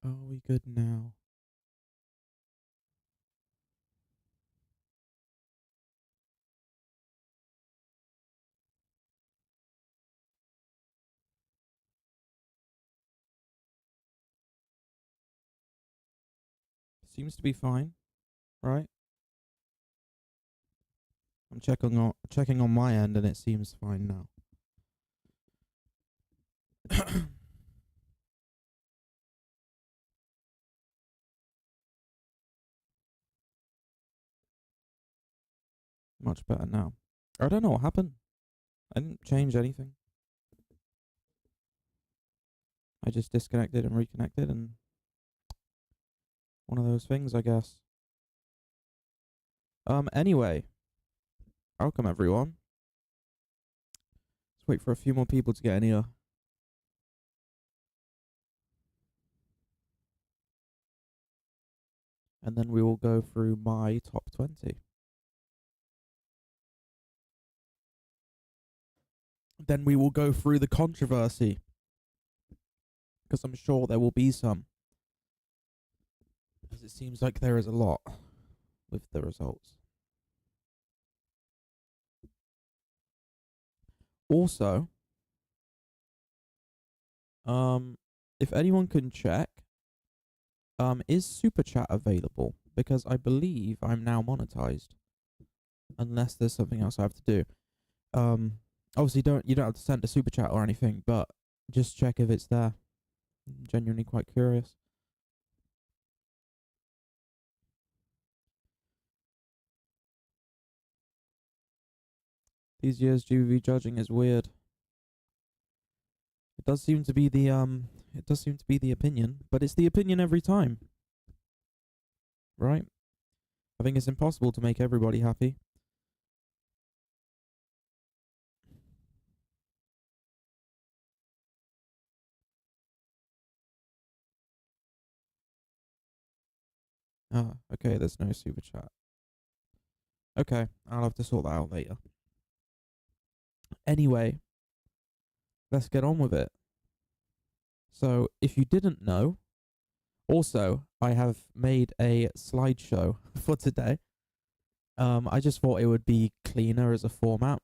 Are we good now? Seems to be fine, right? I'm checking on my end and it seems fine now. Much better now. I don't know what happened. I didn't change anything. I just disconnected and reconnected and one of those things, I guess. Anyway, welcome everyone. Let's wait for a few more people to get in here. And then we will go through my top 20. Then we will go through the controversy. Because I'm sure there will be some. As it seems like there is a lot with the results. Also, if anyone can check, is Super Chat available? Because I believe I'm now monetized. Unless there's something else I have to do. Obviously you don't have to send a Super Chat or anything, but just check if it's there. I'm genuinely quite curious. These years GBB judging is weird. It does seem to be the opinion, but it's the opinion every time. Right? I think it's impossible to make everybody happy. Ah, okay, there's no Super Chat. Okay, I'll have to sort that out later. Anyway, let's get on with it. So, if you didn't know, also, I have made a slideshow for today. I just thought it would be cleaner as a format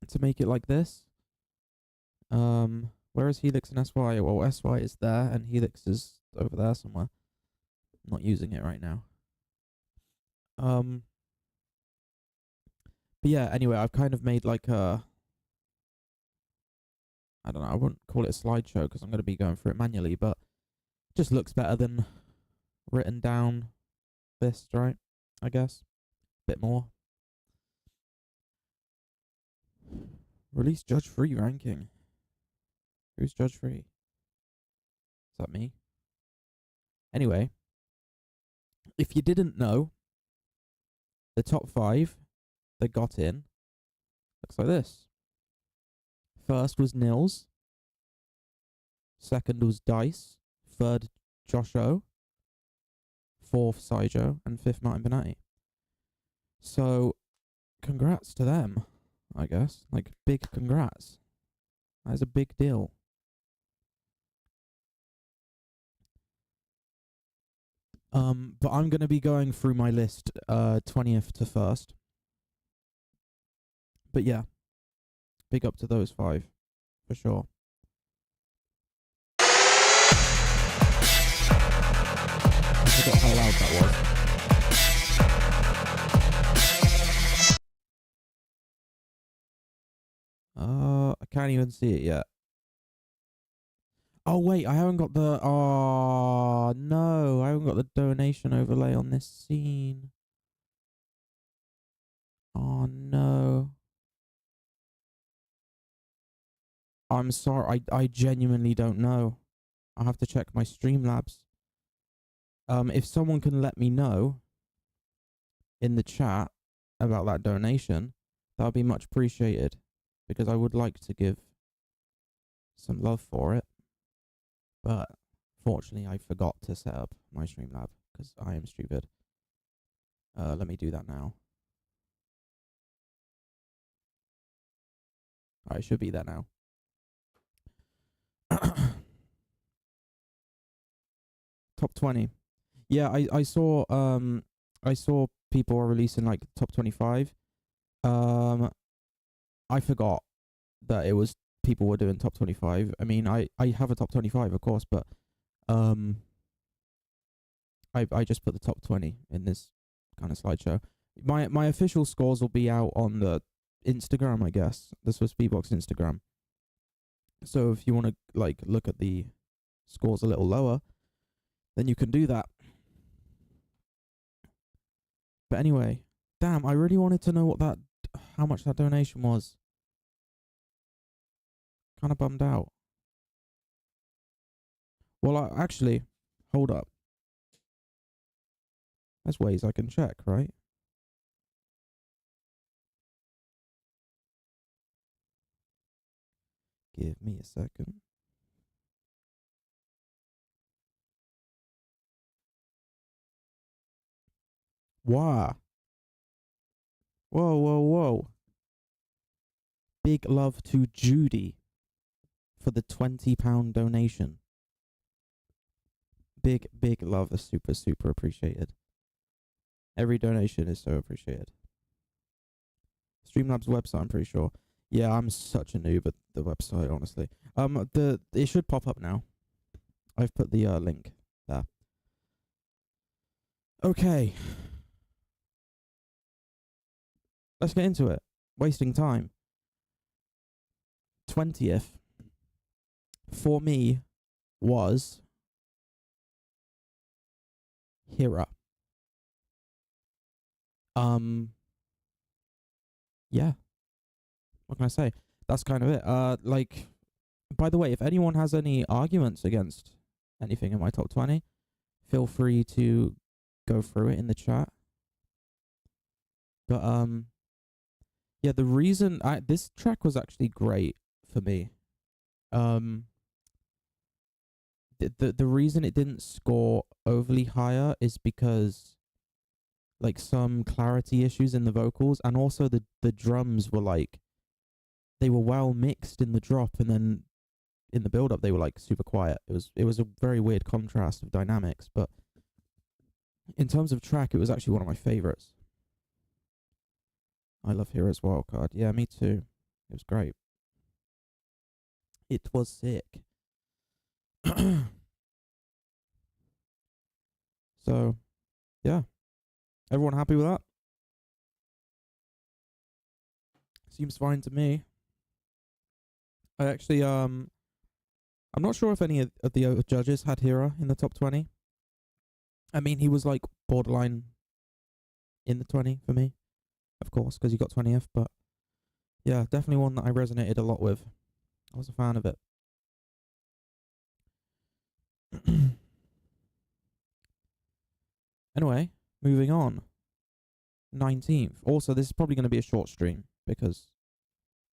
to make it like this. Where is Helix and SY? Well, SY is there, and Helix is over there somewhere. I'm not using it right now. But yeah, anyway, I've kind of made like a, I don't know, I wouldn't call it a slideshow because I'm going to be going through it manually, but it just looks better than written down list, right? I guess. Bit more. Release judge free ranking. Who's judge free? Is that me? Anyway, if you didn't know, the top 5 that got in looks like this. First was Nils. Second was Dice. Third, Josh O. Fourth, Saijo. And fifth, Martin Benatti. So, congrats to them, I guess. Like, big congrats. That is a big deal. But I'm going to be going through my list 20th to 1st. But yeah, big up to those 5, for sure. I forgot how loud that was. I can't even see it yet. Oh wait, I haven't got the, oh no, I haven't got the donation overlay on this scene. Oh no. I'm sorry, I genuinely don't know. I'll have to check my Streamlabs. If someone can let me know in the chat about that donation, that would be much appreciated, because I would like to give some love for it. But fortunately, I forgot to set up my Streamlab because I am stupid. Let me do that now. Alright, it should be there now. Top 20. Yeah, I saw people are releasing like top 25. I forgot that it was people were doing top 25. I mean, I have a top 25, of course, but um I just put the top 20 in this kind of slideshow. My official scores will be out on the Instagram, I guess. The Swiss Beatbox Instagram. So if you want to like look at the scores a little lower, then you can do that. But anyway, damn, I really wanted to know how much that donation was. Kind of bummed out. Well, actually, hold up. There's ways I can check, right? Give me a second. Wow. Whoa, whoa, whoa. Big love to Judy for the £20 donation. Big love is super appreciated. Every donation is so appreciated. Streamlabs website, I'm pretty sure. Yeah, I'm such a noob at the website, honestly. It should pop up now. I've put the link there. Okay. Let's get into it. Wasting time. 20th for me was Hira. Yeah. What can I say? That's kind of it. Like, by the way, if anyone has any arguments against anything in my top 20, feel free to go through it in the chat. But yeah, the reason this track was actually great for me. The reason it didn't score overly higher is because like some clarity issues in the vocals, and also the drums were like, they were well mixed in the drop, and then in the build up they were like super quiet. It was a very weird contrast of dynamics, but in terms of track, it was actually one of my favorites. I love Heroes Wildcard. Yeah, me too. It was great. It was sick. So, yeah. Everyone happy with that? Seems fine to me. I actually, I'm not sure if any of the other judges had Hira in the top 20. I mean, he was like borderline in the 20 for me, of course, because he got 20th, but yeah, definitely one that I resonated a lot with. I was a fan of it. Anyway, moving on. 19th. Also, this is probably going to be a short stream because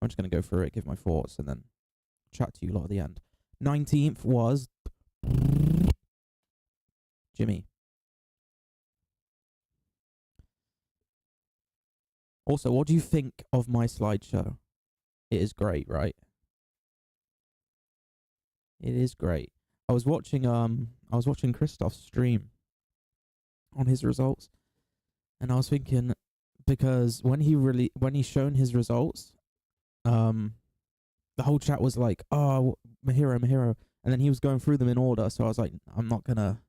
I'm just going to go through it, give my thoughts, and then chat to you a lot at the end. 19th was Jimmy. Also, what do you think of my slideshow? It is great, right? It is great. I was watching Christoph's stream on his results, and I was thinking, because when he's shown his results, the whole chat was like, "Oh, Mahiro," and then he was going through them in order. So I was like, I'm not gonna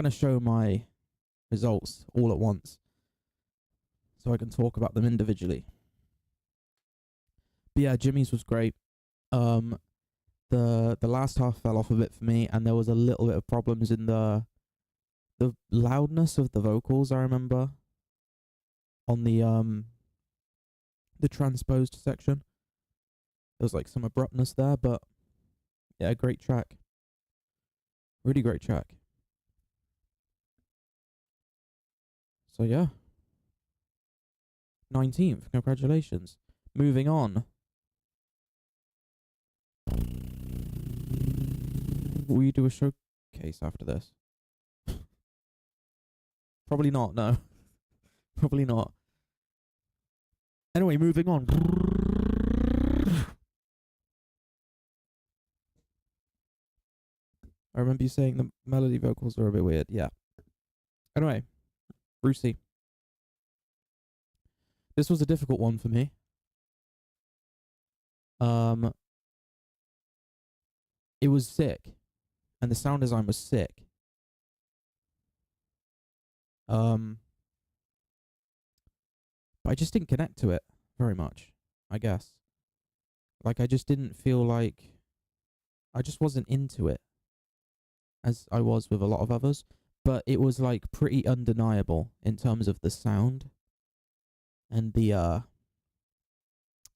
show my results all at once, so I can talk about them individually. But yeah, Jimmy's was great. The last half fell off a bit for me, and there was a little bit of problems in the loudness of the vocals. I remember on the transposed section, there was like some abruptness there, but yeah, great track. Really great track. So yeah. 19th, congratulations. Moving on. Will you do a showcase after this? Probably not, no. Probably not. Anyway, moving on. I remember you saying the melody vocals are a bit weird. Yeah. Anyway, Brucey. This was a difficult one for me. It was sick, and the sound design was sick. But I just didn't connect to it very much, I guess. Like, I just didn't feel like... I just wasn't into it, as I was with a lot of others. But it was, like, pretty undeniable in terms of the sound and the, how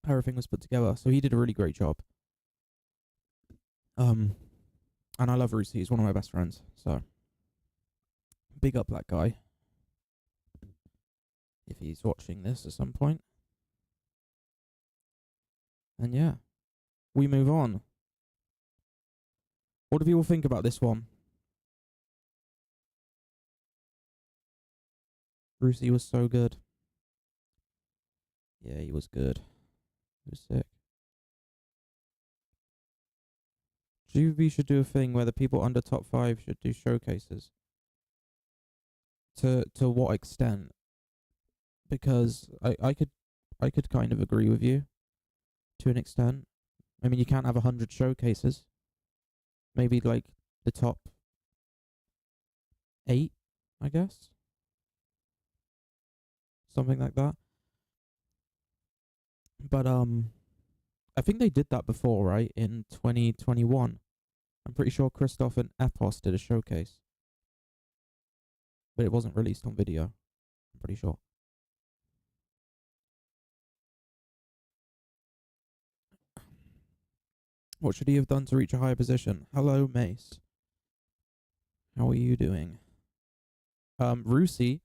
everything was put together. So he did a really great job. And I love Rusi. He's one of my best friends. So, big up that guy. If he's watching this at some point. And yeah, we move on. What do people think about this one? Brucey was so good. Yeah, he was good. He was sick. GBB should do a thing where the people under top 5 should do showcases. To what extent? Because I could kind of agree with you to an extent. I mean, you can't have 100 showcases. Maybe like the top 8, I guess. Something like that. But I think they did that before, right? In 2021. I'm pretty sure Christoph and Epos did a showcase. But it wasn't released on video. I'm pretty sure. What should he have done to reach a higher position? Hello, Mace. How are you doing? Rusi.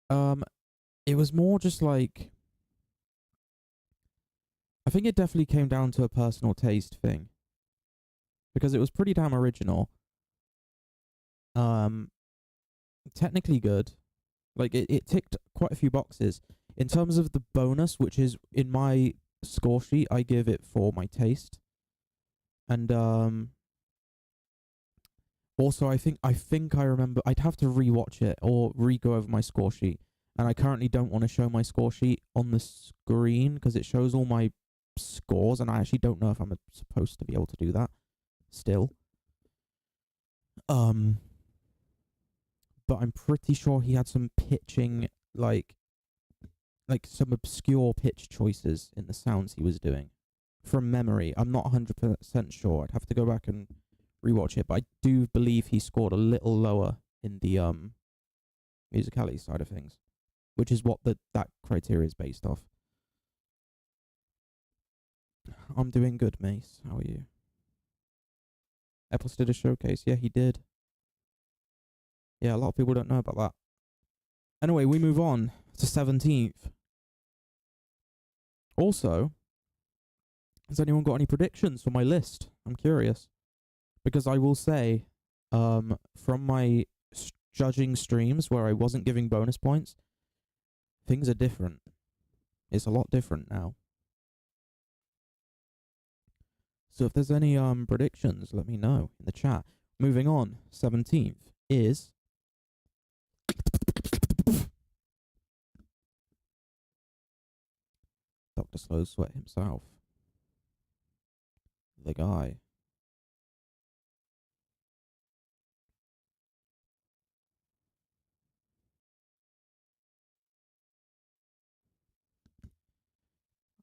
It was more just like... I think it definitely came down to a personal taste thing. Because it was pretty damn original. Technically good. Like, it ticked quite a few boxes. In terms of the bonus, which is in my score sheet, I give it for my taste. And also I think I remember I'd have to rewatch it or re-go over my score sheet. And I currently don't want to show my score sheet on the screen because it shows all my scores, and I actually don't know if I'm supposed to be able to do that still. But I'm pretty sure he had some pitching, like some obscure pitch choices in the sounds he was doing. From memory, I'm not 100% sure. I'd have to go back and rewatch it, but I do believe he scored a little lower in the musicality side of things, which is what that criteria is based off. I'm doing good, Mace. How are you? Epos did a showcase. Yeah, he did. Yeah, a lot of people don't know about that. Anyway, we move on to 17th. Also, has anyone got any predictions for my list? I'm curious. Because I will say, from my judging streams where I wasn't giving bonus points, things are different. It's a lot different now. So if there's any predictions, let me know in the chat. Moving on, 17th is... Dr. Slow Sweat himself. The guy.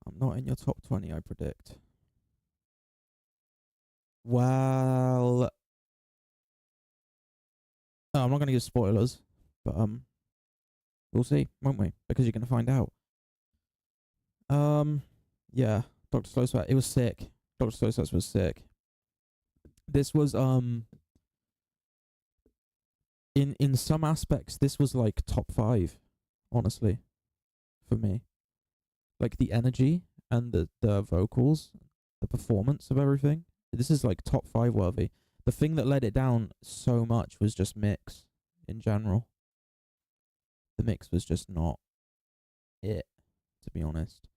I'm not in your top 20, I predict. Well... I'm not going to give spoilers, but we'll see, won't we? Because you're going to find out. Yeah, Dr. Slow Sweat, it was sick. Dr. Slow Sweat was sick. This was, in some aspects, this was like top 5, honestly, for me. Like the energy and the vocals, the performance of everything. This is like top 5 worthy. The thing that let it down so much was just mix in general. The mix was just not it, to be honest.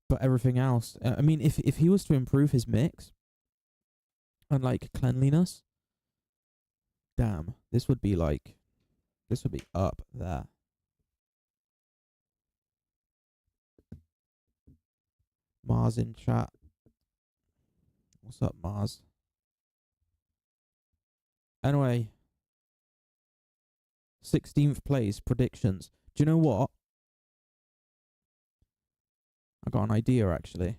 But everything else, I mean, if he was to improve his mix, and like cleanliness. Damn, this would be up there. Mars in chat. What's up, Mars? Anyway, 16th place predictions. Do you know what? I got an idea actually.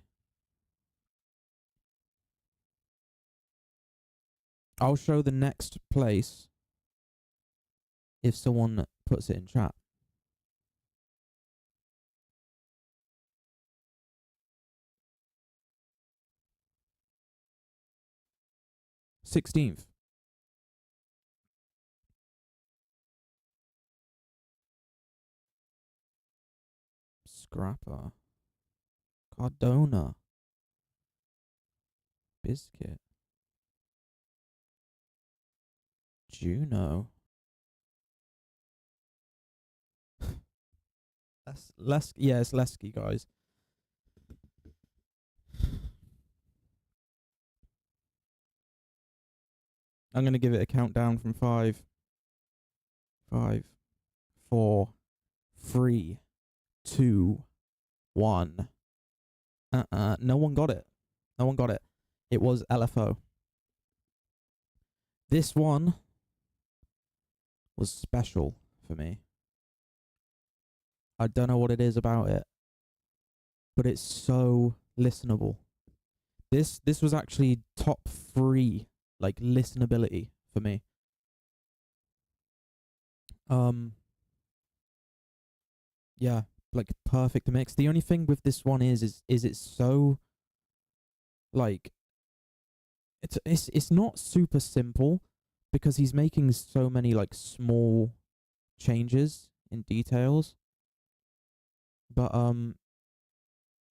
I'll show the next place if someone puts it in chat. 16th. Scrapper. Cardona. Biscuit. Juno. Yeah, it's Lesky, guys. I'm gonna give it a countdown from 5, 5, 4, 3, 2, 1. No one got it. No one got it. It was LFO. This one was special for me. I don't know what it is about it, but it's so listenable. This was actually top 3 like listenability for me. Yeah, like perfect mix. The only thing with this one is it's so like it's not super simple because he's making so many like small changes in details. But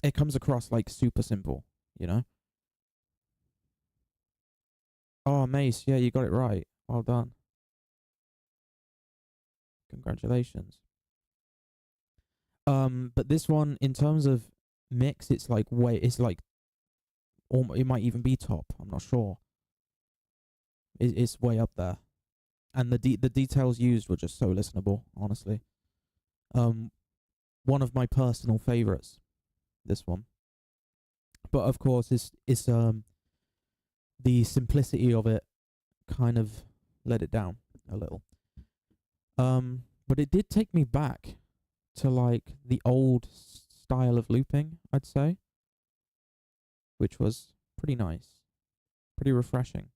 it comes across like super simple, you know? Oh, Mace, yeah, you got it right. Well done. Congratulations. But this one, in terms of mix, it's like it might even be top. I'm not sure. It's way up there, and the details used were just so listenable. Honestly, one of my personal favorites. This one, but of course, it's the simplicity of it kind of let it down a little. But it did take me back to like the old style of looping, I'd say, which was pretty nice, pretty refreshing.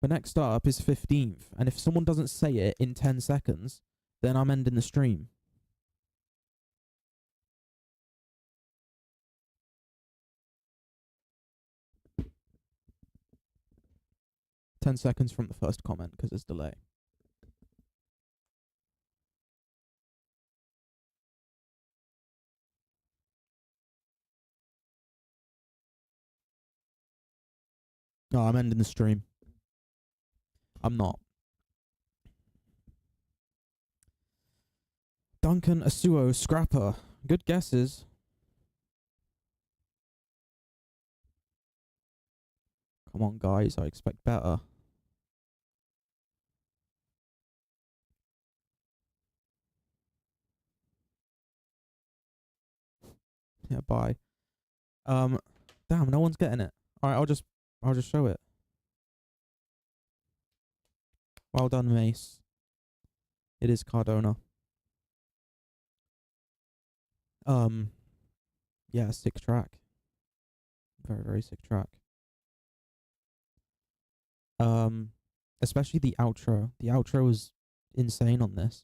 The next up is 15th, and if someone doesn't say it in 10 seconds, then I'm ending the stream. Ten seconds from the first comment, because there's delay. No, I'm ending the stream. I'm not. Duncan Asuo Scrapper. Good guesses. Come on, guys. I expect better. Yeah, bye. Damn, no one's getting it. Alright, I'll just show it. Well done, Mace. It is Cardona. Yeah, sick track. Very, very sick track. Especially the outro. The outro was insane on this.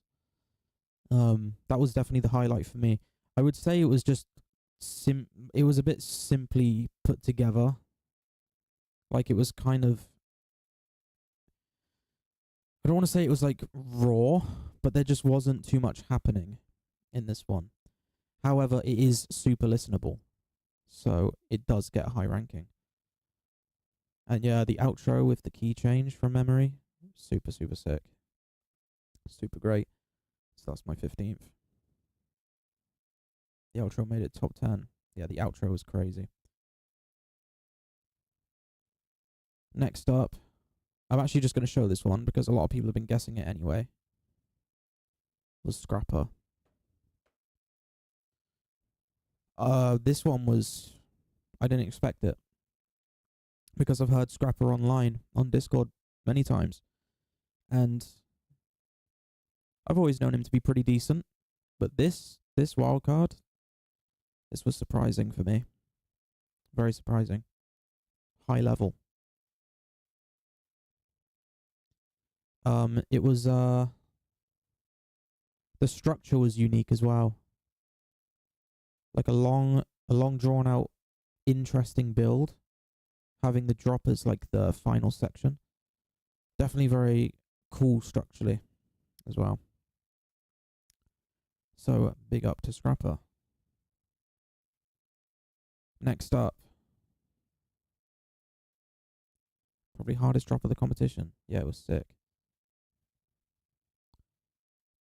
That was definitely the highlight for me. I would say it was just it was a bit simply put together. Like it was kind of, I don't want to say it was like raw, but there just wasn't too much happening in this one. However, it is super listenable, so it does get a high ranking. And yeah, the outro with the key change from memory, super, super sick. Super great. So that's my 15th. The outro made it top 10. Yeah, the outro was crazy. Next up, I'm actually just going to show this one because a lot of people have been guessing it anyway. Was Scrapper. This one was, I didn't expect it because I've heard Scrapper online on Discord many times, and I've always known him to be pretty decent. But this wildcard, this was surprising for me. Very surprising. High level. It was the structure was unique as well. Like a long drawn out, interesting build, having the drop as like the final section. Definitely very cool structurally as well. So big up to Scrapper. Next up, probably hardest drop of the competition. Yeah, it was sick.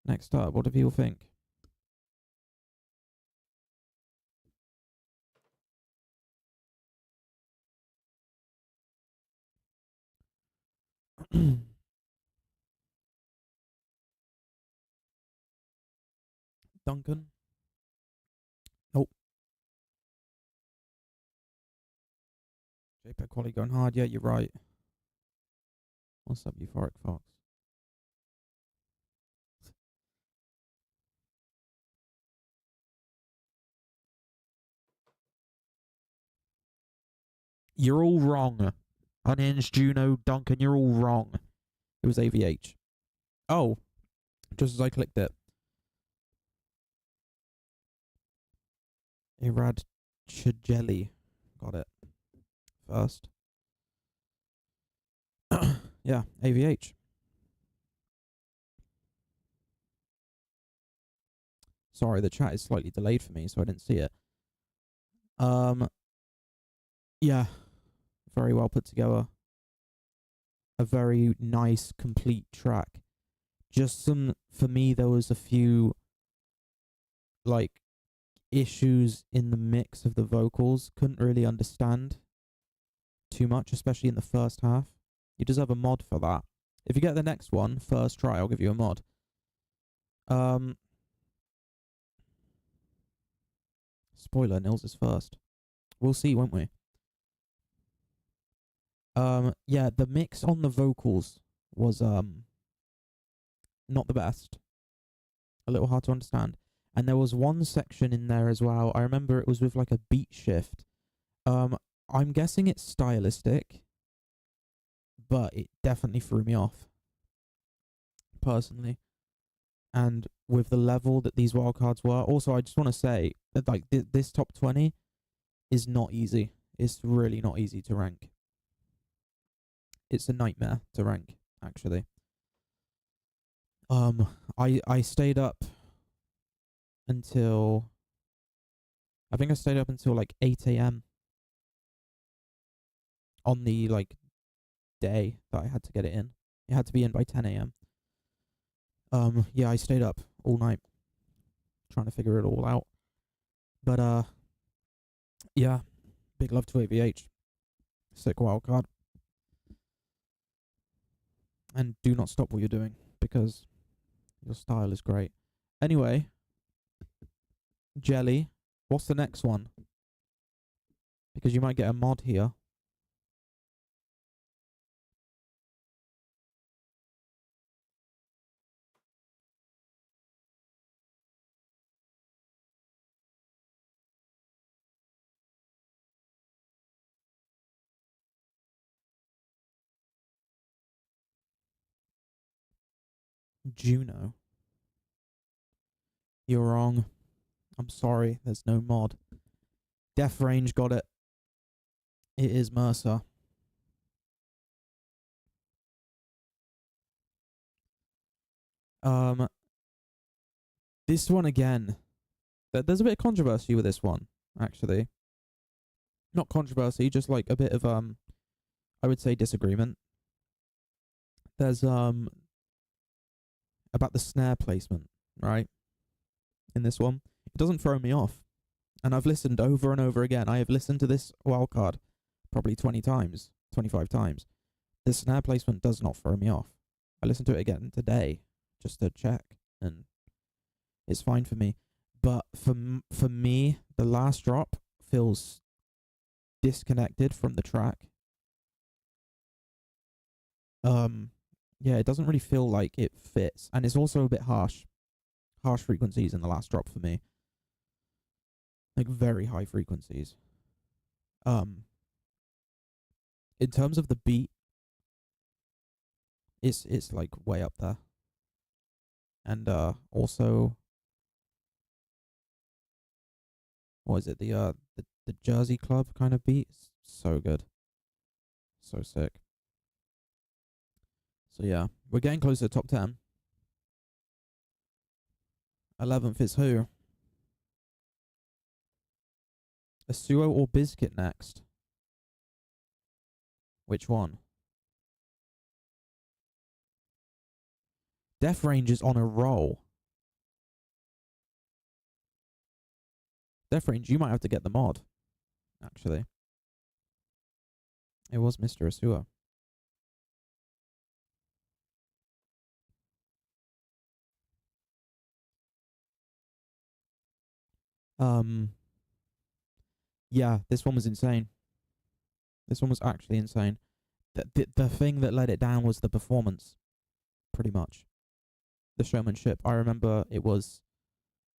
Next up, what do people think? Duncan. Oh. JPEG quality going hard. Yeah, you're right. What's up, Euphoric Fox? You're all wrong. Unhinged, Juno, Duncan, you're all wrong. It was AVH. Oh, just as I clicked it. Irad Chijeli. Got it. First. Yeah, AVH. Sorry, the chat is slightly delayed for me, so I didn't see it. Yeah, very well put together. A very nice, complete track. Just for me, there was a few, like, issues in the mix of the vocals. Couldn't really understand too much, especially in the first half. You deserve a mod for that. If you get the next one, first try, I'll give you a mod. Spoiler, Nils is first. We'll see, won't we? Yeah, the mix on the vocals was not the best. A little hard to understand. And there was one section in there as well. I remember it was with like a beat shift. I'm guessing it's stylistic, but it definitely threw me off personally. And with the level that these wildcards were, also I just want to say that like this top 20 is not easy. It's really not easy to rank. It's a nightmare to rank, actually. I stayed up until, I think I stayed up until like 8 a.m. on the like day that I had to get it in. It had to be in by 10 a.m. Yeah, I stayed up all night trying to figure it all out. But yeah, big love to AVH. Sick wildcard. And do not stop what you're doing because your style is great. Anyway, Jelly, what's the next one? Because you might get a mod here. Juno. You're wrong. I'm sorry, there's no mod. Def Range got it. It is Mercer. This one again. There's a bit of controversy with this one, actually. Not controversy, just like a bit of I would say disagreement. There's about the snare placement, right? In this one. It doesn't throw me off. And I've listened over and over again. I have listened to this wildcard probably 20 times, 25 times. the snare placement does not throw me off. I listened to it again today just to check, and it's fine for me. But for me, the last drop feels disconnected from the track. Yeah, it doesn't really feel like it fits, and it's also a bit harsh frequencies in the last drop for me, like very high frequencies. In terms of the beat, it's like way up there, and also, what is it, the Jersey Club kind of beat? It's so good, so sick. So yeah, we're getting close to the top 10. 11th is who? Asuo or Bizkit next? Which one? Death Range is on a roll. Death Range, you might have to get the mod, actually. It was Mr. Asuo. Yeah, this one was insane. This one was actually insane. The thing that let it down was the performance, pretty much. The showmanship. I remember it was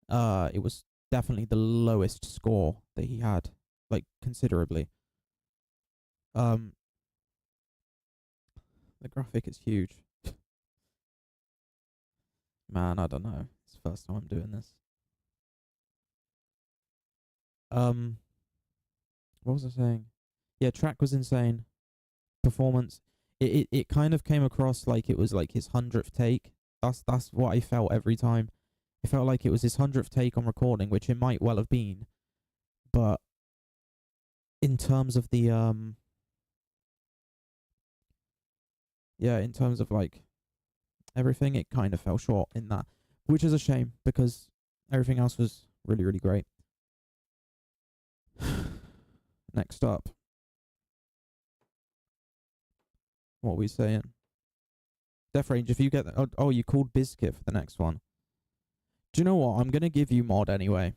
definitely the lowest score that he had, like considerably. The graphic is huge. Man, I don't know. It's the first time I'm doing this. What was I saying? Yeah, track was insane. Performance. It kind of came across like it was like his 100th take. That's what I felt every time. It felt like it was his 100th take on recording, which it might well have been. But in terms of the in terms of like everything, it kind of fell short in that, which is a shame because everything else was really, really great. Next up, what are we saying? Death Range, if you get that, oh, you called Bizkit for the next one. Do you know what? I'm gonna give you mod anyway,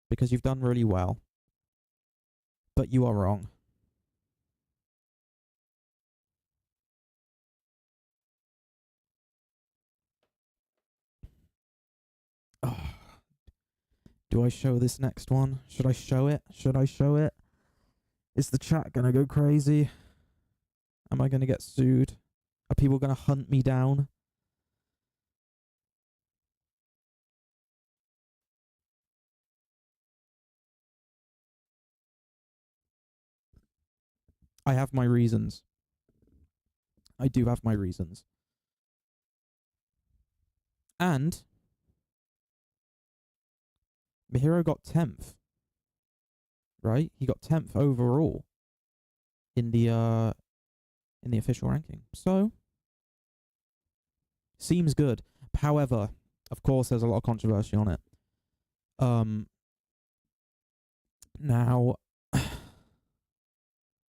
because you've done really well. But you are wrong. Oh. Do I show this next one? Should I show it? Should I show it? Is the chat gonna go crazy? Am I gonna get sued? Are people gonna hunt me down? I have my reasons. I do have my reasons. And Mihiro got 10th. Right? He got 10th overall in the official ranking. So seems good. However, of course there's a lot of controversy on it. Now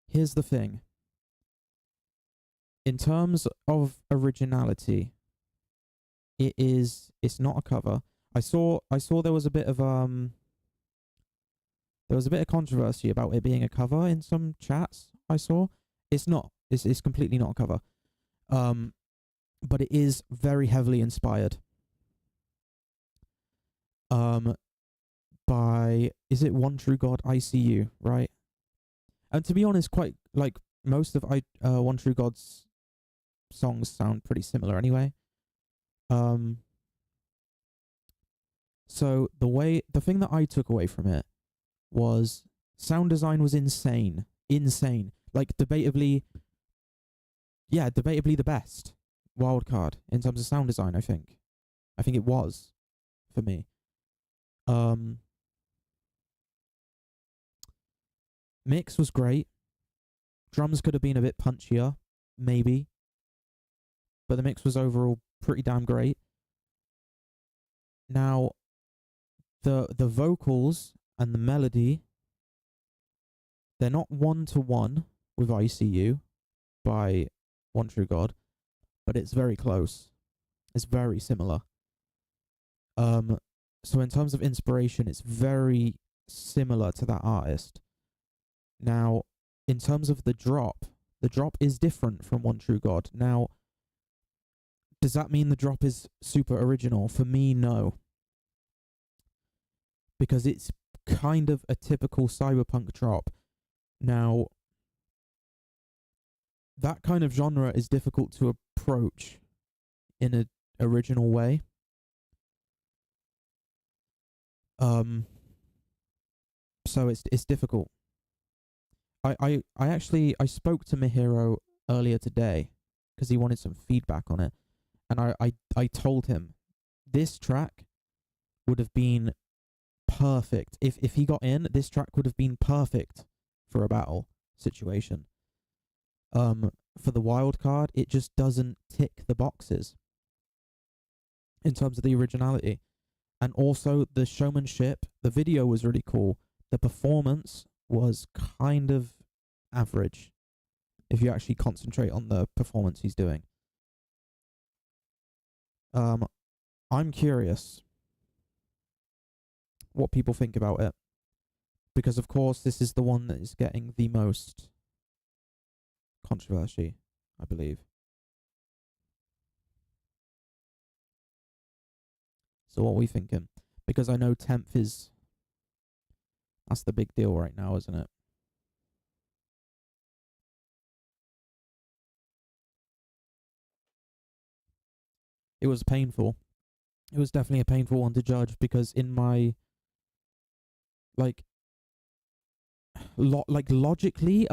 here's the thing. In terms of originality, it's not a cover. I saw there was a bit of controversy about it being a cover in some chats I saw. It's not. It's completely not a cover. But it is very heavily inspired. By, is it One True God ICU, right? And to be honest, quite like most of One True God's songs sound pretty similar anyway. So the thing that I took away from it was sound design was insane. Like debatably the best wildcard in terms of sound design, I think. I think it was for me. Mix was great. Drums could have been a bit punchier, maybe. But the mix was overall pretty damn great. Now, the vocals and the melody, they're not one-to-one with ICU by One True God, but it's very close. It's very similar. So in terms of inspiration, it's very similar to that artist. Now, in terms of the drop is different from One True God. Now, does that mean the drop is super original? For me, no. Because it's kind of a typical cyberpunk drop. Now, that kind of genre is difficult to approach in an original way. So it's difficult. I actually spoke to Mihiro earlier today because he wanted some feedback on it, and I told him this track would have been perfect if he got in. This track would have been perfect for a battle situation. For the wild card, it just doesn't tick the boxes in terms of the originality. And also the showmanship. The video was really cool. The performance was kind of average if you actually concentrate on the performance he's doing. I'm curious what people think about it, because of course this is the one that is getting the most controversy, I believe. So what are we thinking? Because I know 10th is... That's the big deal right now, isn't it? It was painful. It was definitely a painful one to judge, because in my... logically,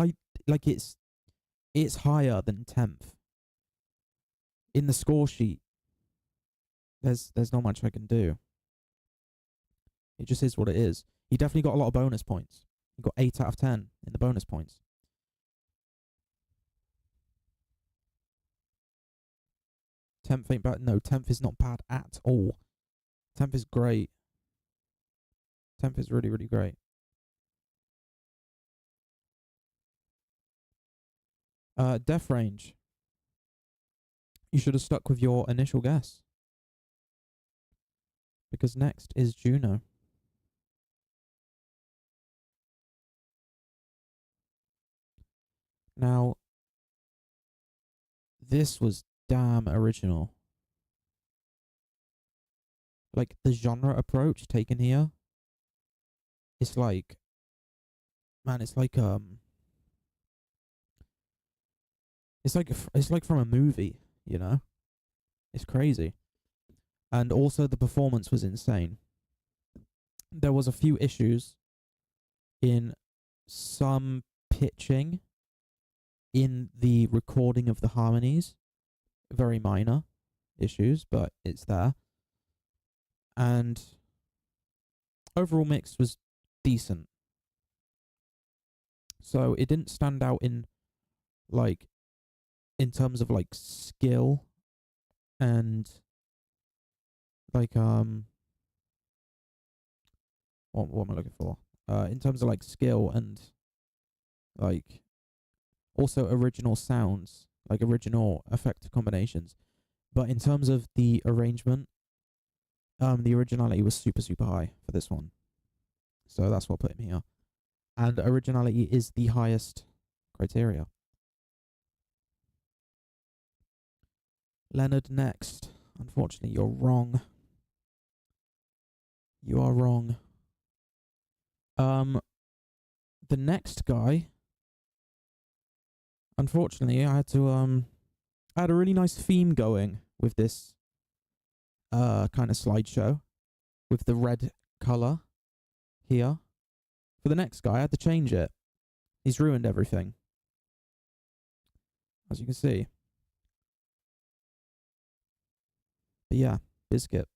it's higher than 10th. In the score sheet, there's not much I can do. It just is what it is. He definitely got a lot of bonus points. He got 8 out of 10 in the bonus points. Tenth ain't bad. No, 10th is not bad at all. 10th is great. 10th is really, really great. Death range. You should have stuck with your initial guess. Because next is Juno. Now, this was damn original. Like, the genre approach taken here, it's like, man, it's like from a movie, you know? It's crazy. And also the performance was insane. There was a few issues in some pitching in the recording of the harmonies. Very minor issues, but it's there. And overall mix was decent. So it didn't stand out in terms of skill and what am I looking for? In terms of skill and also original sounds, original effect combinations. But in terms of the arrangement, the originality was super, super high for this one. So that's what put him here. And originality is the highest criteria. Leonard next. Unfortunately, you're wrong. You are wrong. The next guy, unfortunately, I had a really nice theme going with this kind of slideshow with the red color here. For the next guy, I had to change it. He's ruined everything, as you can see. But yeah, Biscuit.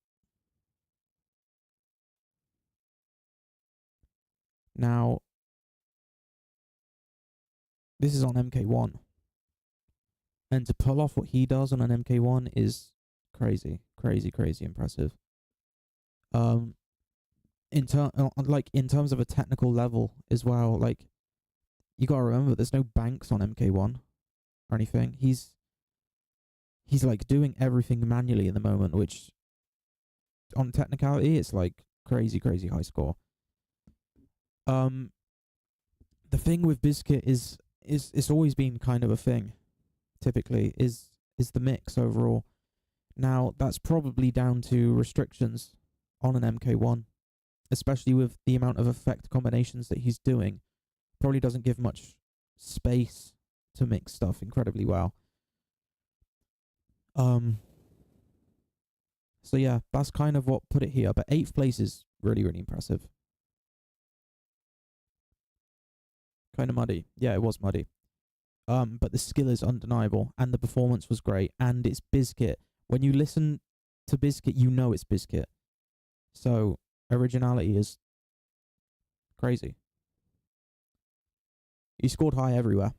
Now, this is on MK1. And to pull off what he does on an MK1 is crazy, crazy, crazy impressive. In terms of a technical level as well, you gotta remember there's no banks on MK1 or anything. He's he's like doing everything manually in the moment, which on technicality it's like crazy high score. The thing with Bizkit is it's always been kind of a thing, typically, is the mix overall. Now, that's probably down to restrictions on an MK1, especially with the amount of effect combinations that he's doing. Probably doesn't give much space to mix stuff incredibly well. So yeah, that's kind of what put it here. But 8th place is really impressive. Kind of muddy. Yeah, it was muddy. But the skill is undeniable, and the performance was great, and it's Bizkit. When you listen to Bizkit, you know it's Bizkit. So originality is crazy. He scored high everywhere,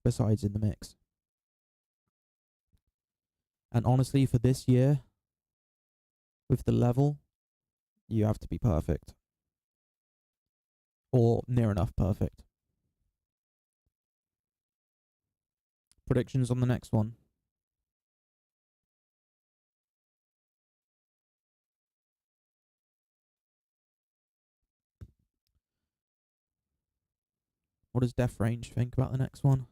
besides in the mix. And honestly, for this year, with the level, you have to be perfect. Or near enough perfect. Predictions on the next one. What does Death Range think about the next one?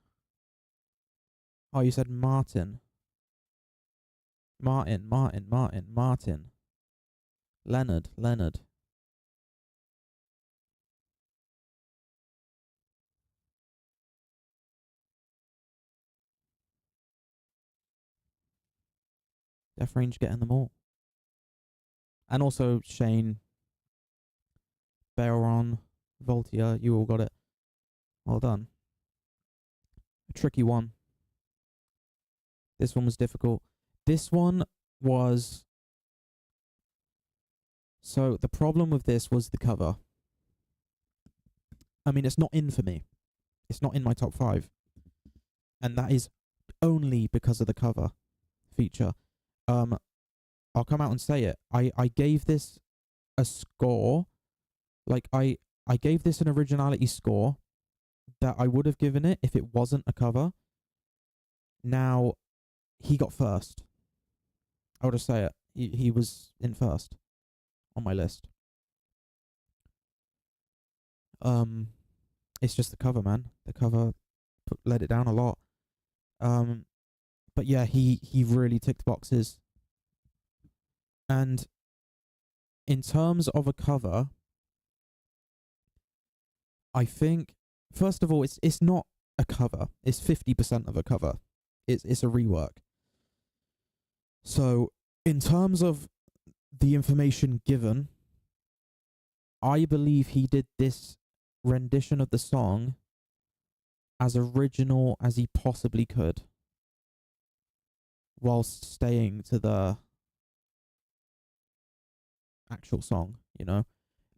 Oh, you said Martin. Martin. Leonard. Death Range getting them all. And also Shane, Baron, Voltia, you all got it. Well done. A tricky one. This one was difficult. This one was... So the problem with this was the cover. I mean, it's not in for me. It's not in my top 5. And that is only because of the cover feature. I'll come out and say it. I gave this a score. Like, I gave this an originality score that I would have given it if it wasn't a cover. Now, he got first. I'll just say it. He was in first on my list. It's just the cover, man. The cover let it down a lot. But yeah, he really ticked boxes. And in terms of a cover, I think, first of all, it's not a cover. It's 50% of a cover. It's a rework. So, in terms of the information given, I believe he did this rendition of the song as original as he possibly could, whilst staying to the actual song, you know?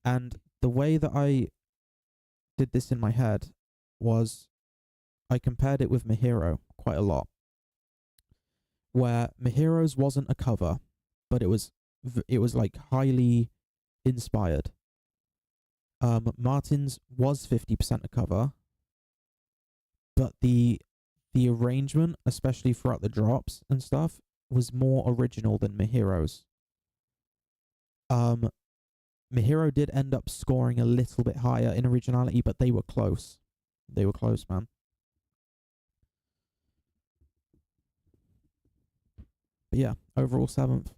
And the way that I did this in my head was I compared it with Mahiro quite a lot, where Mahiro's wasn't a cover, but it was like highly inspired. Martin's was 50% a cover, but the arrangement, especially throughout the drops and stuff, was more original than Mahiro's. Mahiro did end up scoring a little bit higher in originality, but they were close. They were close, man. But yeah, overall 7th.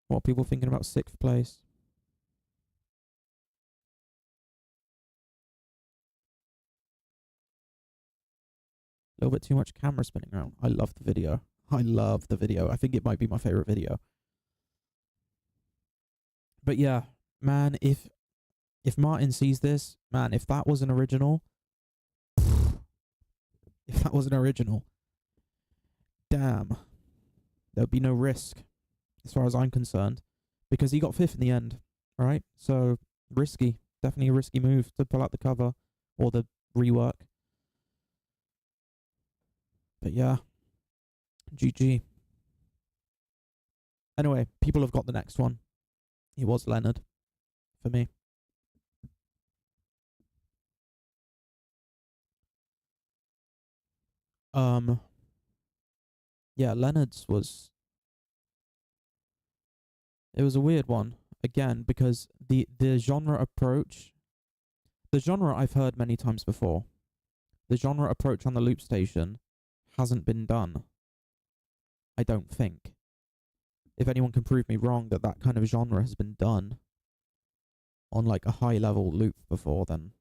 What are people thinking about 6th place? A little bit too much camera spinning around. I love the video. I think it might be my favorite video. But yeah, man, if Martin sees this, man, if that was an original, damn, there'd be no risk as far as I'm concerned, because he got 5th in the end, right? So risky, definitely a risky move to pull out the cover or the rework. But yeah, GG. Anyway, people have got the next one. It was Leonard. for me. Yeah, Leonard's was, it was a weird one again because the genre approach, the genre I've heard many times before. The genre approach on the loop station hasn't been done. I don't think. If anyone can prove me wrong that that kind of genre has been done on like a high level loop before, then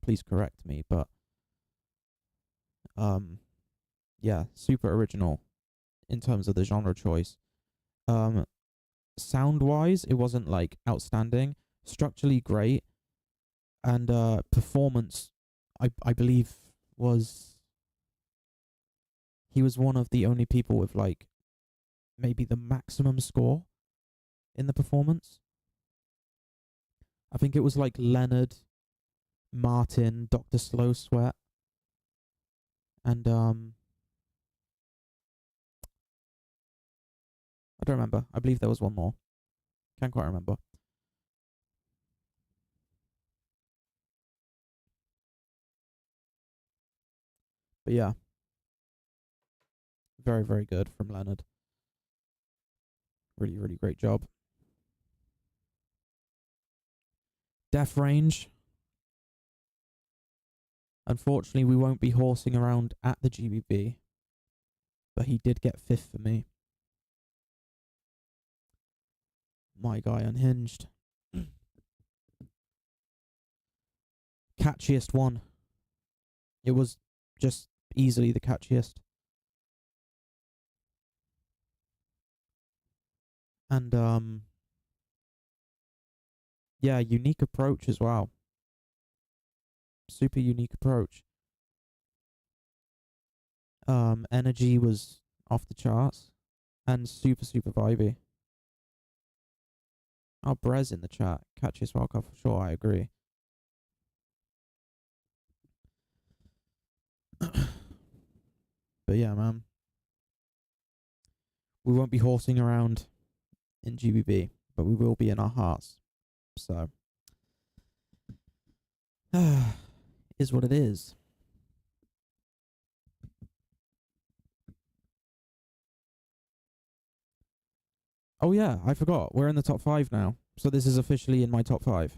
please correct me. But yeah, super original in terms of the genre choice. Sound wise, it wasn't like outstanding. Structurally great, and performance, I believe was, he was one of the only people with like maybe the maximum score in the performance. I think it was like Leonard, Martin, Dr. Slow Sweat, and I don't remember. I believe there was one more. Can't quite remember. But yeah, very, very good from Leonard. Really, really great job. Def Range. Unfortunately, we won't be horsing around at the GBB, but he did get 5th for me. My guy Unhinged. Catchiest one. It was just easily the catchiest. And yeah, unique approach as well. Super unique approach. Energy was off the charts and super, super vibey. Oh, Brez in the chat. Catchiest wildcard for sure, I agree. But yeah, man. We won't be horsing around in GBB, but we will be in our hearts. So, is what it is. Oh yeah, I forgot. We're in the top 5 now. So this is officially in my top 5.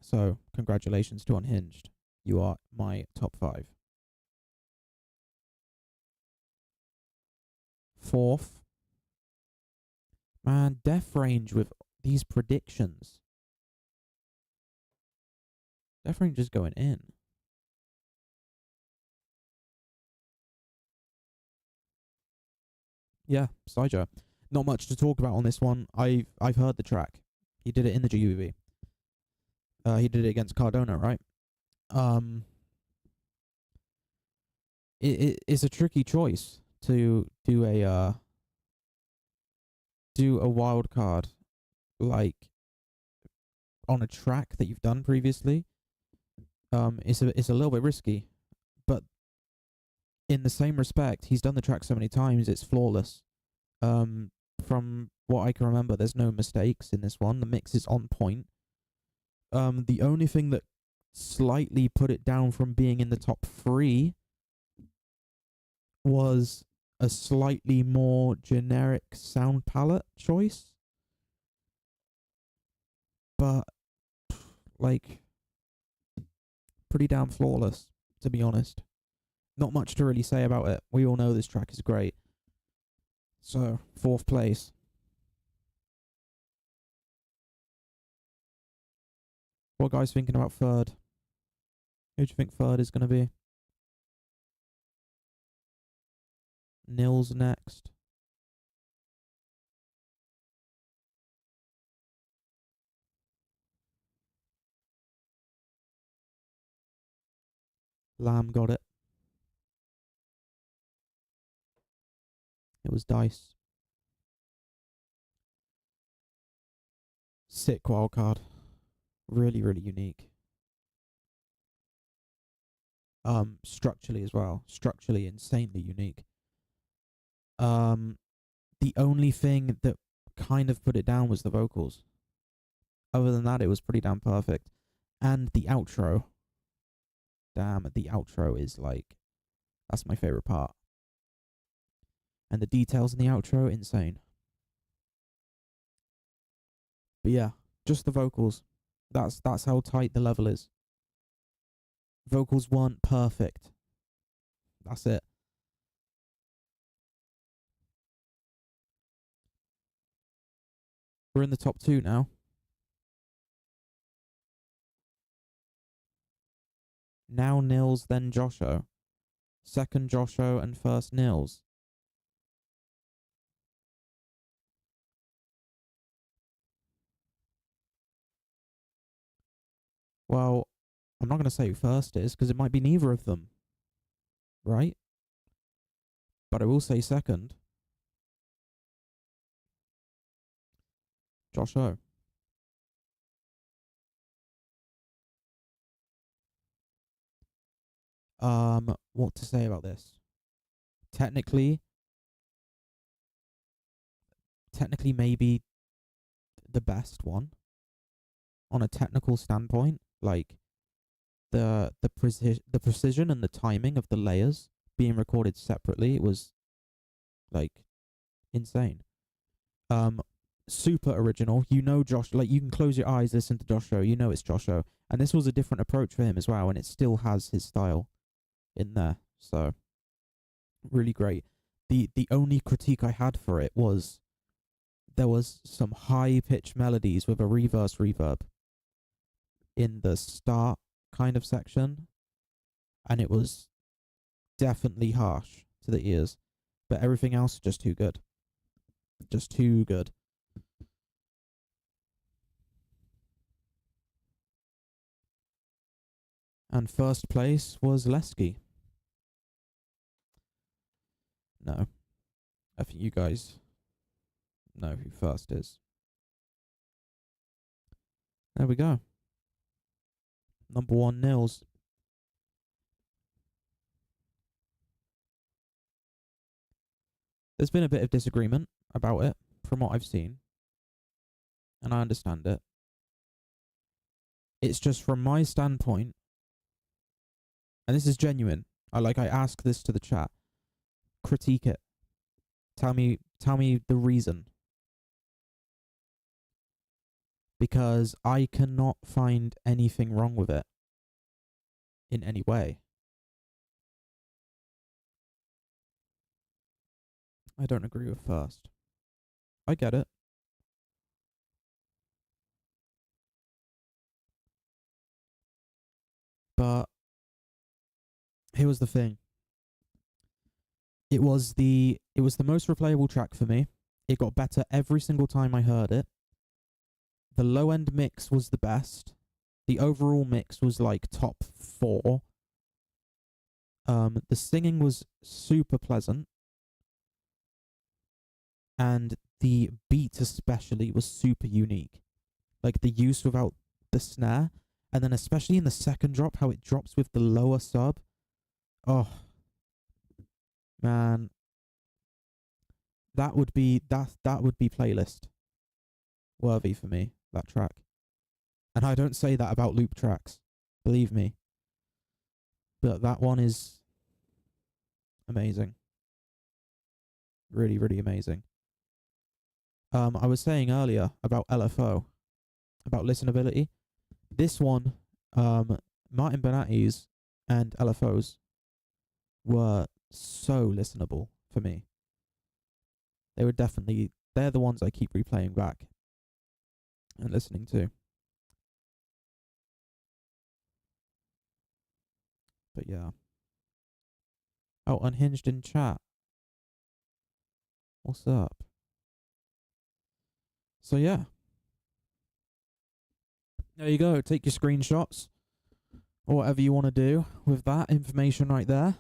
So, congratulations to Unhinged. You are my top 5. 4th. Man, Def Range with these predictions. Def Range is going in. Yeah, Syja. Not much to talk about on this one. I've heard the track. He did it in the GBB. He did it against Cardona, right? It's a tricky choice to do a wild card like on a track that you've done previously. It's a little bit risky, but in the same respect, he's done the track so many times, it's flawless. From what I can remember, there's no mistakes in this one. The mix is on point. The only thing that slightly put it down from being in the top 3 was a slightly more generic sound palette choice. But, like, pretty damn flawless, to be honest. Not much to really say about it. We all know this track is great. So, 4th place. What guys thinking about 3rd? Who do you think 3rd is going to be? Nils next. Lamb got it. It was Dice. Sick wildcard. Really, really unique. Structurally as well. Structurally insanely unique. The only thing that kind of put it down was the vocals. Other than that, it was pretty damn perfect. And the outro. Damn, the outro is like, that's my favorite part. And the details in the outro, insane. But yeah, just the vocals. That's how tight the level is. Vocals weren't perfect. That's it. We're in the top 2 now. Now Nils, then Josho. Second Josho and first Nils. Well, I'm not going to say who first is, because it might be neither of them. Right? But I will say second. Josho. What to say about this? Technically maybe the best one on a technical standpoint, like the precision and the timing of the layers being recorded separately was like insane. Super original. You know Josh, like you can close your eyes, listen to Josho, you know it's Josho. And this was a different approach for him as well, and it still has his style in there. So really great. The only critique I had for it was there was some high pitched melodies with a reverse reverb in the start kind of section, and it was definitely harsh to the ears. But everything else just too good. Just too good. And first place was Lesky. No. I think you guys know who first is. There we go. Number 1 Nils. There's been a bit of disagreement about it from what I've seen, and I understand it. It's just from my standpoint, and this is genuine. I ask this to the chat. Critique it. Tell me the reason. Because I cannot find anything wrong with it in any way. I don't agree with first. I get it. But here was the thing. It was the most replayable track for me. It got better every single time I heard it. The low end mix was the best. The overall mix was like top 4. The singing was super pleasant. And the beat especially was super unique. Like the use without the snare, and then especially in the second drop, how it drops with the lower sub. Oh man. That would be playlist worthy for me, that track. And I don't say that about loop tracks, believe me. But that one is amazing. Really, really amazing. I was saying earlier about LFO, about listenability. This one, Martin Bonatti's and LFO's were so listenable for me. They're the ones I keep replaying back and listening to. But yeah. Oh, Unhinged in chat. What's up? So yeah. There you go. Take your screenshots or whatever you want to do with that information right there.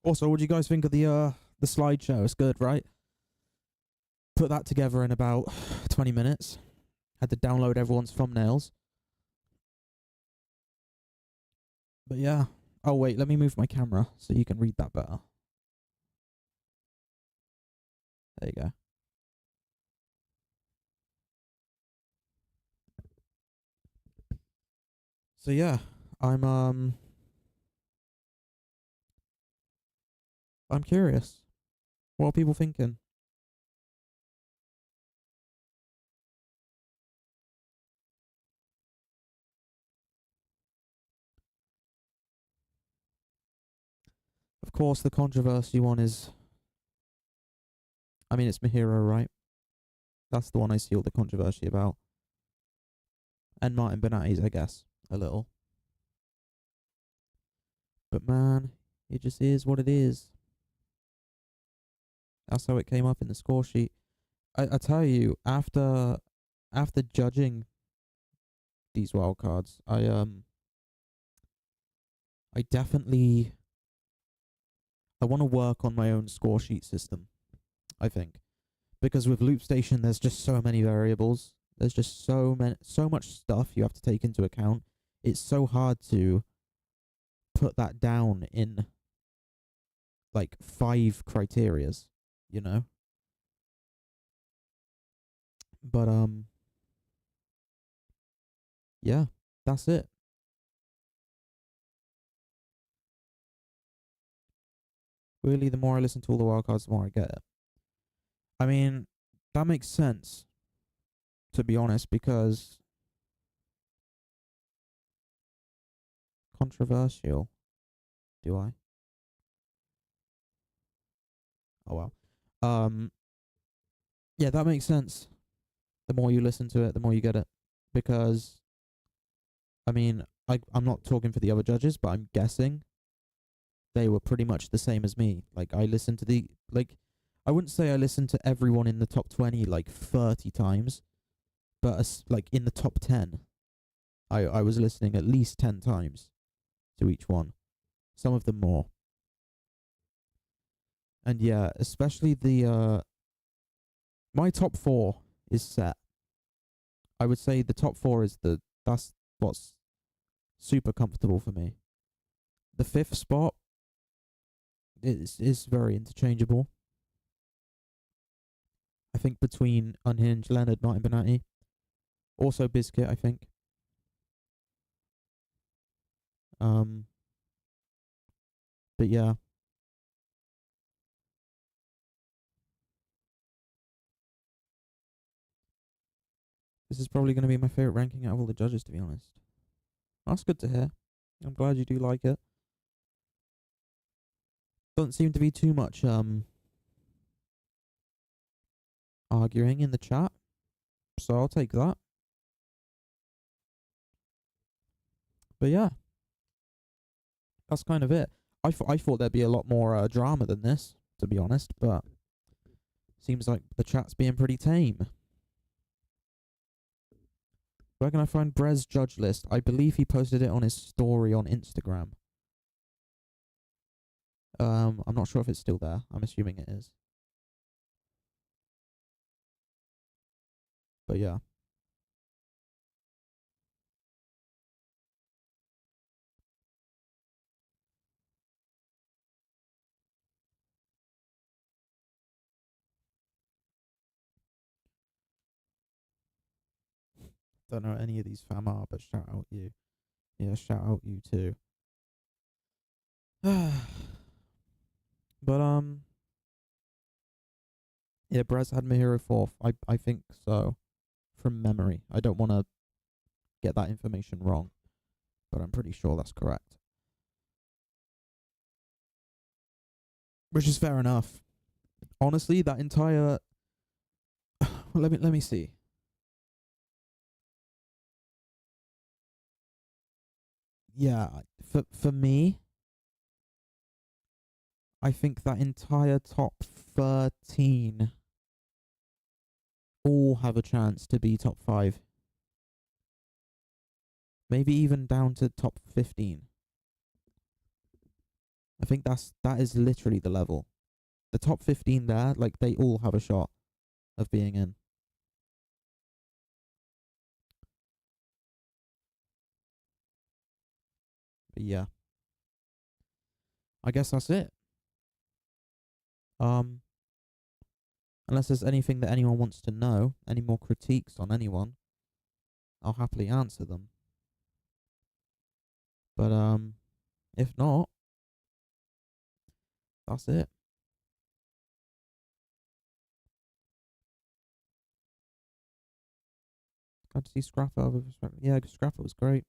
Also, what do you guys think of the slideshow? It's good, right? Put that together in about 20 minutes. Had to download everyone's thumbnails. But yeah. Oh wait, let me move my camera so you can read that better. There you go. So yeah, I'm curious. What are people thinking? Of course, the controversy one is, I mean, it's Mahiro, right? That's the one I see all the controversy about. And Martin Benatti's, I guess, a little. But man, it just is what it is. That's how it came up in the score sheet. I tell you, after judging these wildcards, I definitely I want to work on my own score sheet system, I think. Because with Loopstation there's just so many variables. There's just so much stuff you have to take into account. It's so hard to put that down in like 5 criterias, you know? But yeah, that's it. Really, the more I listen to all the wildcards, the more I get it. I mean, that makes sense, to be honest, because controversial. Do I? Oh well. Um, yeah, that makes sense. The more you listen to it, the more you get it. Because I mean, I'm not talking for the other judges, but I'm guessing they were pretty much the same as me. Like I listened to I wouldn't say I listened to everyone in the top 20 like 30 times, but like in the top 10, I was listening at least 10 times to each one. Some of them more. And yeah, especially my top 4 is set. I would say the top 4 that's what's super comfortable for me. The 5th spot is very interchangeable. I think between Unhinged, Leonard, Martin Benatti, also Biscuit, I think. Um, but yeah, this is probably going to be my favorite ranking out of all the judges, to be honest. That's good to hear. I'm glad you do like it. Doesn't seem to be too much arguing in the chat, so I'll take that. But yeah, that's kind of it. I thought there'd be a lot more drama than this, to be honest, but seems like the chat's being pretty tame. Where can I find Brez's judge list? I believe he posted it on his story on Instagram. I'm not sure if it's still there. I'm assuming it is. But yeah. Don't know any of these fam are, but shout out you. Yeah, shout out you too. But yeah, Brez had Mahiro 4th. I think so. From memory. I don't want to get that information wrong, but I'm pretty sure that's correct. Which is fair enough. Honestly, that entire let me see. Yeah, for me, I think that entire top 13 all have a chance to be top 5. Maybe even down to top 15. I think that is literally the level. The top 15 there, like they all have a shot of being in. But yeah. I guess that's it. Um Unless there's anything that anyone wants to know, any more critiques on anyone, I'll happily answer them. But if not, that's it. Glad to see Scrapper. Yeah, Scrapper was great.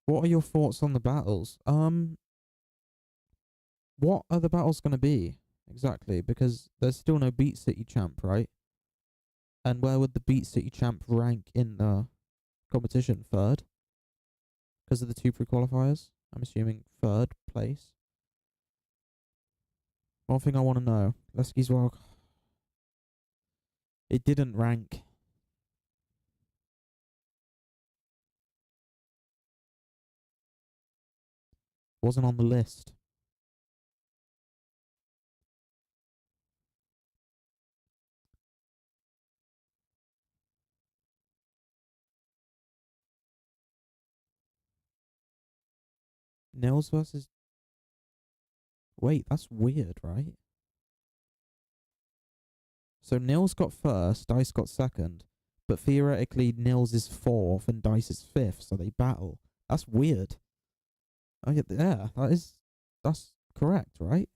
What are your thoughts on the battles? What are the battles gonna be exactly? Because there's still no Beat City champ, right? And where would the Beat City champ rank in the competition? Third, because of the two pre-qualifiers. I'm assuming third place. One thing I want to know, Lesky's Wild. It didn't rank. Wasn't on the list. Nils versus. Wait, that's weird, right? So Nils got first, Dice got second, but theoretically Nils is fourth and Dice is fifth, so they battle. That's weird. Oh yeah, that's correct, right?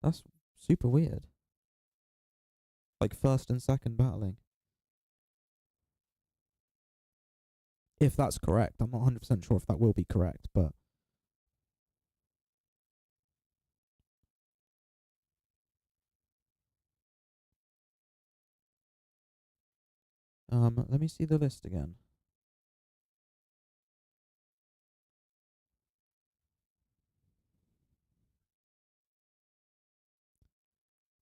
That's super weird. Like first and second battling. If that's correct, I'm not 100% sure if that will be correct, but let me see the list again.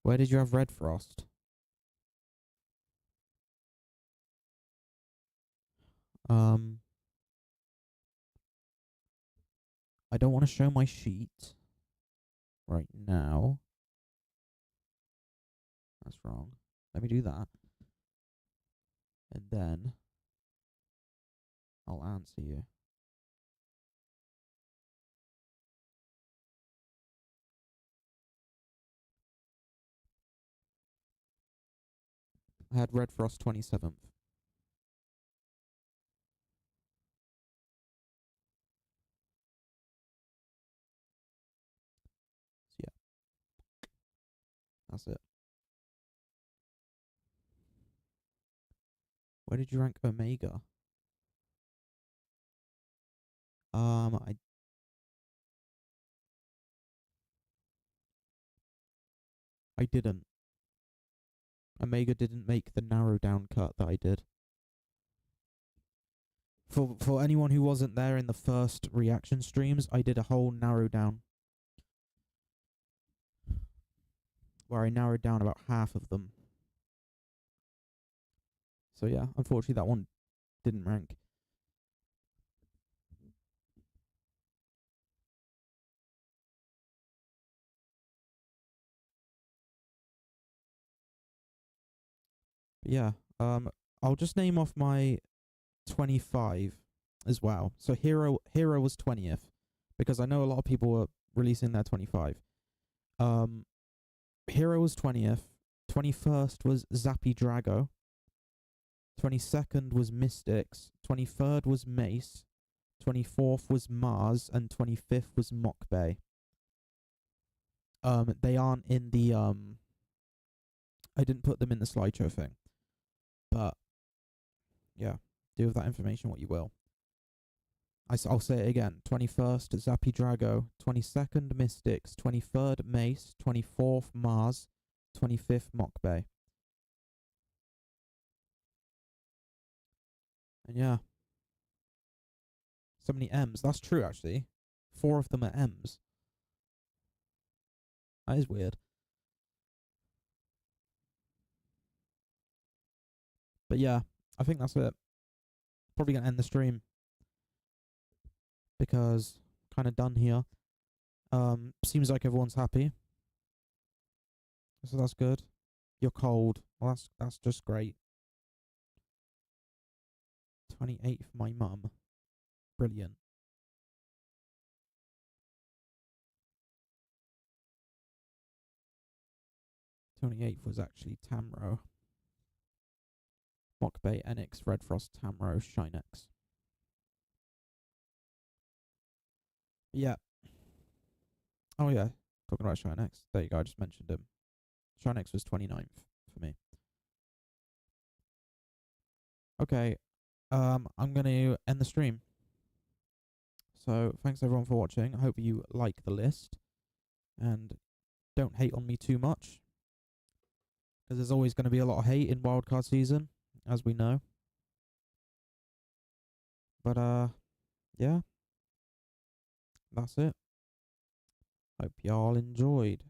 Where did you have Red Frost? I don't want to show my sheet right now. That's wrong. Let me do that. And then I'll answer you. I had Red Frost 27th. So yeah, that's it. Where did you rank Omega? I didn't. Omega didn't make the narrow down cut that I did. For anyone who wasn't there in the first reaction streams, I did a whole narrow down where I narrowed down about half of them. So yeah, unfortunately that one didn't rank. But yeah, I'll just name off my 25 as well. So Hero was 20th because I know a lot of people were releasing their 25. Hero was 20th. 21st was Zappy Drago. 22nd was Mystics. 23rd was Mace. 24th was Mars, and 25th was Mock Bay. They aren't in the I didn't put them in the slideshow thing, but yeah, do with that information what you will. I'll say it again. 21st Zappy Drago. 22nd Mystics. 23rd Mace. 24th Mars. 25th Mock Bay. And yeah, so many M's. That's true, actually. 4 of them are M's. That is weird. But yeah, I think that's it. Probably gonna end the stream because kind of done here. Seems like everyone's happy, so that's good. You're cold. Well, that's just great. 28 for my mum. Brilliant. 28th was actually Tamro. Mockbait, Enix, Red Frost, Tamro, Shinex. Yeah. Oh yeah, talking about Shinex. There you go, I just mentioned him. Shinex was 29th for me. Okay, I'm going to end the stream. So thanks everyone for watching. I hope you like the list. And don't hate on me too much. Because there's always going to be a lot of hate in wildcard season, as we know. But yeah. That's it. Hope y'all enjoyed.